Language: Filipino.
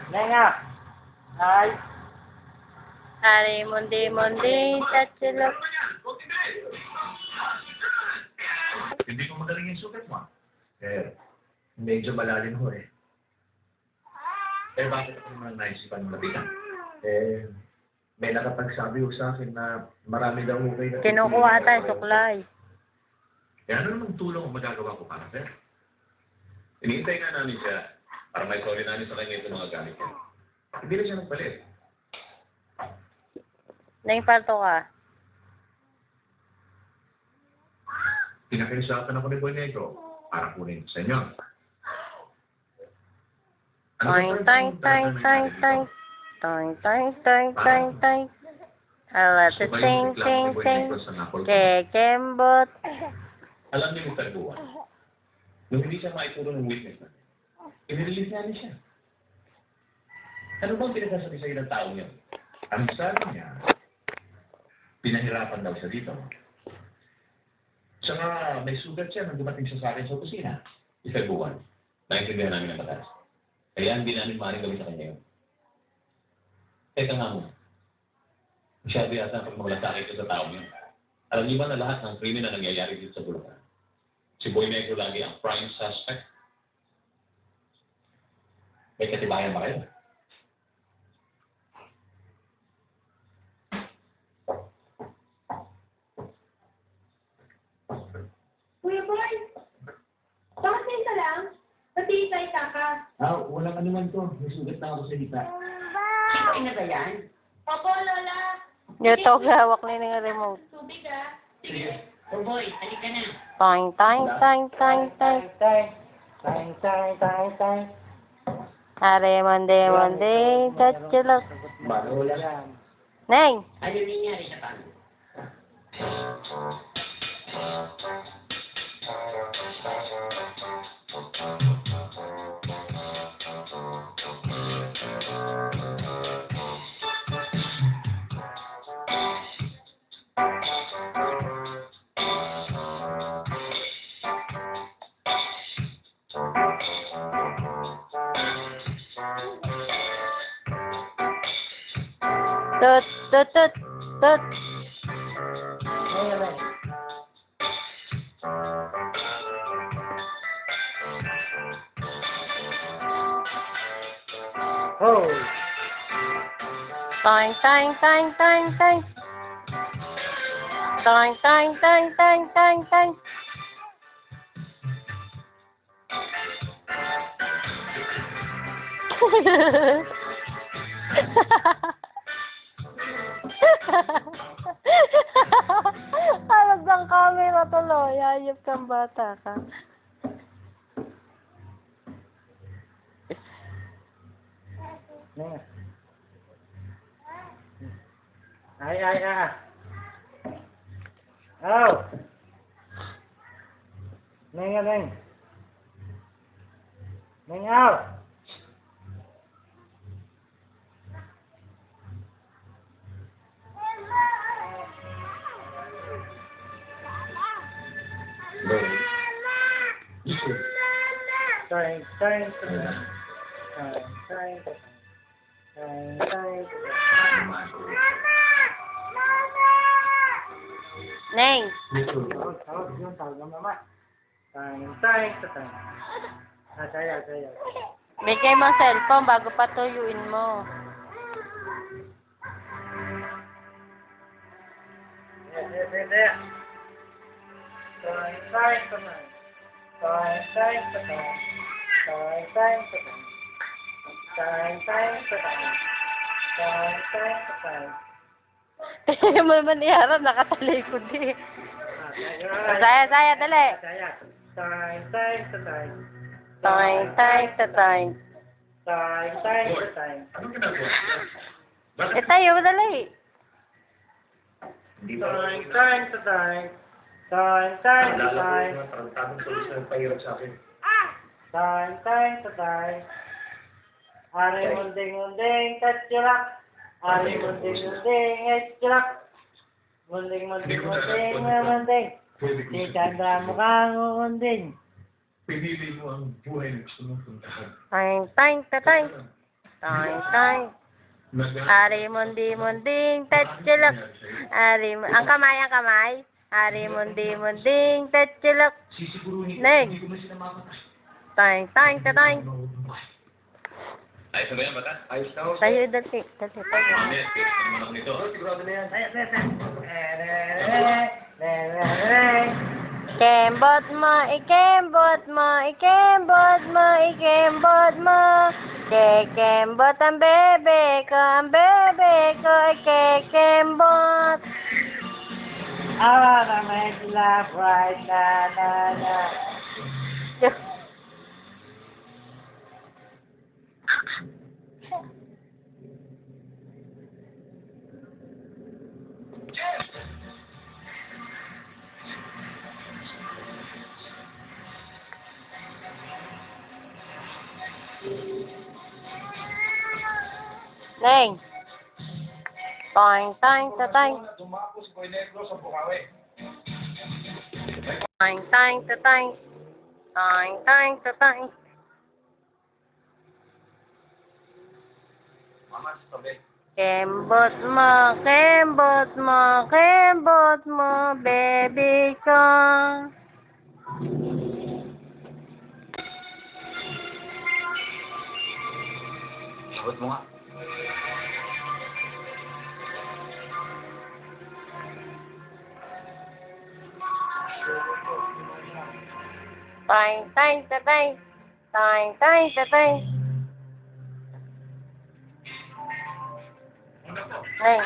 Nenga. Ay. Ari mundi-mundi, tatsulok. Hindi ko magaling yung sugat mo. Medyo malalim ho eh. Bakit ako naman naisipan ng lapitan? May nakapagsabi ho sa akin na marami daw ho kayo na... Kinukuha tayo, suklay. Ano namang tulong ang magagawa ko para sir? Hinihintay nga namin siya para may sorry namin sa kanya itong mga gamit niya. Hindi na siya nagpalit. Naingparto ka. Pinakaisapan ako ni Boy Negro para kunin sa inyo. Toing, toing, toing, toing, toing. Toing, toing, toing, toing, toing. Ala, So, ting, ting, ting. Kekembot. Alam niyo Mr. Buwan, nung hindi siya maituro ng witness na, inirelease niya siya. Ano bang pinagsasabi sa'yo ng tao niya? Ang sabi niya, pinahirapan daw siya dito. Saka may sugat siya nang dumating siya sa akin sa opisina. Mr. Buwan, naintindihan namin ang batas. Kaya hindi namin maaaring gawin sa kanya yun. Teka nga mo, masyado yata pag maglasakit ito sa tao niya. Alam niyo ba na lahat ng krimen na nangyayari dito sa Bulacan? Si Boy Negro lagi ang prime suspect. May katibayan ba kayo? Kuya Boy, bakit ngayon ka lang? Pati isa ka. Walang anuman to. May sugat na ako sa hita. Ikaw ina ba yan? Opo, Lola. Yung tog hawak na yung remote. Tubig ah. Sige. Oh boy, halika na. Toing, toing, toing, toing, toing. Tang, tang, tang, tang. Ari mundi-mundi, tatsulok. Wala. Yan. Neng! Ano nangyari sa pang? Tut, tut, tut, tut. Nenga, nenga. Oh. Toing, toing, toing, toing, toing. Toing, toing, toing, toing, toing, toing. Harap ng camera tuloy. Ayop kang bata ka. Nenga. Ay. Oh. Nenga, nenga. Nenga, out. Tang, tang, tang. Tang, tang, tang. Tang, tang. Neng! Tawag yun, tawag ng mama. Tang, tang, tang. Saya. Bigay mo ang cellphone bago patuyuin mo. There. Tang, tang, tang. Tang, tang, tang. Tang, tang, tang. Tang, tang, tang. Tang, tang, tang. Hindi mo naman iharap, nakatalikod eh. Saya, dali. Saya. Tang, tang, tang. Toing, toing, toing. Tang, tang, tang. Anong ginagawa? Bakit? Tayo, dali. Hindi ba? Tang, tang, tang. Tang, tang, tang. Parang tamang solusyon ng pahirap sa akin. Tang, tang, tang. Ari munding, tatsulak. Ari munding, etsulak. Munding, munding. Si Chandra mukhang unding. Pinili mo ang buhay na gusto mong puntahan. Toing, toing, toing. Toing, toing. Ari mundi-munding tatsulok. Ang kamay, ang kamay. Ari mundi-munding tatsulok. Neng. Toing, toing, toing. Ayos na ba yan, bata? Ayos na ho, sir. Tayo, dali. Dali, tayo. Mamaya, tiis naman ako nito. Sigurado na yan. Kembot mo, ikembot mo, ikembot mo, ikembot mo. Kekembot ang bebe ko, ikekembot. Ah, may laugh right na. Neng. Toing, toing, toing. Dumako si Boy Negro sa Bukawi. Toing, toing, toing. Toing, toing, toing. Mama, sa tabi. Kembot mo, kembot mo, kembot mo, baby ko. Sabot mo nga. Toing, toing, toing. Toing, toing, toing. Neng.